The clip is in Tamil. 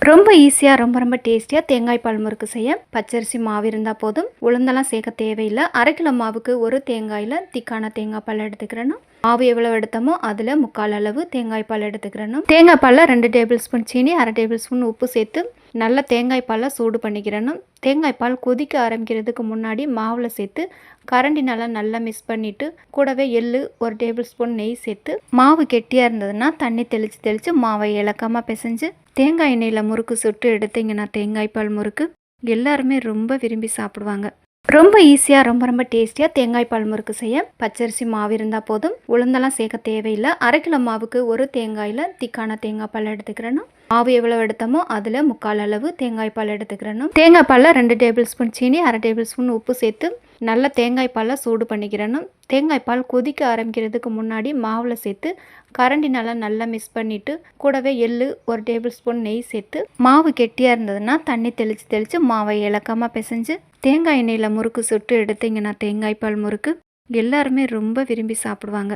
ரொம்ப ஈஸியாக ரொம்ப டேஸ்டியாக தேங்காய் பால் முறுக்கு செய்ய பச்சரிசி மாவு இருந்தால் போதும். உளுந்தெல்லாம் சேர்க்க தேவையில்லை. 1/2 கிலோ மாவுக்கு ஒரு தேங்காயில் திக்கான தேங்காய் பால் எடுத்துக்கிறணும். மாவு எவ்வளோ எடுத்தோமோ அதில் 3/4 அளவு தேங்காய் பால் எடுத்துக்கிறணும். தேங்காய் பாலில் 2 டேபிள் ஸ்பூன் சீனி, 1/2 டேபிள் ஸ்பூன் உப்பு சேர்த்து நல்லா தேங்காய் பாலை சூடு பண்ணிக்கிறணும். தேங்காய் பால் கொதிக்க ஆரம்பிக்கிறதுக்கு முன்னாடி மாவில் சேர்த்து கரண்டினால நல்லா மிக்ஸ் பண்ணிவிட்டு கூடவே எள்ளு 1 டேபிள் ஸ்பூன் நெய் சேர்த்து மாவு கெட்டியாக இருந்ததுன்னா தண்ணி தெளித்து மாவை இலக்கமாக பிசைஞ்சு தேங்காய் எண்ணெயில் முறுக்கு சுட்டு எடுத்தீங்கன்னா தேங்காய் பால் முறுக்கு எல்லாருமே ரொம்ப விரும்பி சாப்பிடுவாங்க. ரொம்ப ஈஸியாக ரொம்ப டேஸ்டியாக தேங்காய் பால் முறுக்கு செய்ய பச்சரிசி மாவு இருந்தால் போதும். உளுந்தெல்லாம் சேர்க்க தேவையில்லை. 1/2 கிலோ மாவுக்கு ஒரு தேங்காயில் திக்கான தேங்காய் பால் எடுத்துக்கிறணும். மாவு எவ்வளோ எடுத்தோமோ அதில் 3/4 அளவு தேங்காய் பால் எடுத்துக்கிறணும். தேங்காய் பாலில் 2 டேபிள் ஸ்பூன் சீனி, 1/2 டேபிள் ஸ்பூன் உப்பு சேர்த்து நல்லா தேங்காய் பாலை சூடு பண்ணிக்கிறணும். தேங்காய் பால் கொதிக்க ஆரம்பிக்கிறதுக்கு முன்னாடி மாவில் சேர்த்து கரண்டினால நல்லா மிக்ஸ் பண்ணிவிட்டு கூடவே எள்ளு 1 டேபிள் ஸ்பூன் நெய் சேர்த்து மாவு கெட்டியாக இருந்ததுன்னா தண்ணி தெளித்து மாவை இலக்கமாக பிசைஞ்சு தேங்காய் எண்ணெயில் முறுக்கு சுட்டு எடுத்தீங்கன்னா தேங்காய் பால் முறுக்கு எல்லாருமே ரொம்ப விரும்பி சாப்பிடுவாங்க.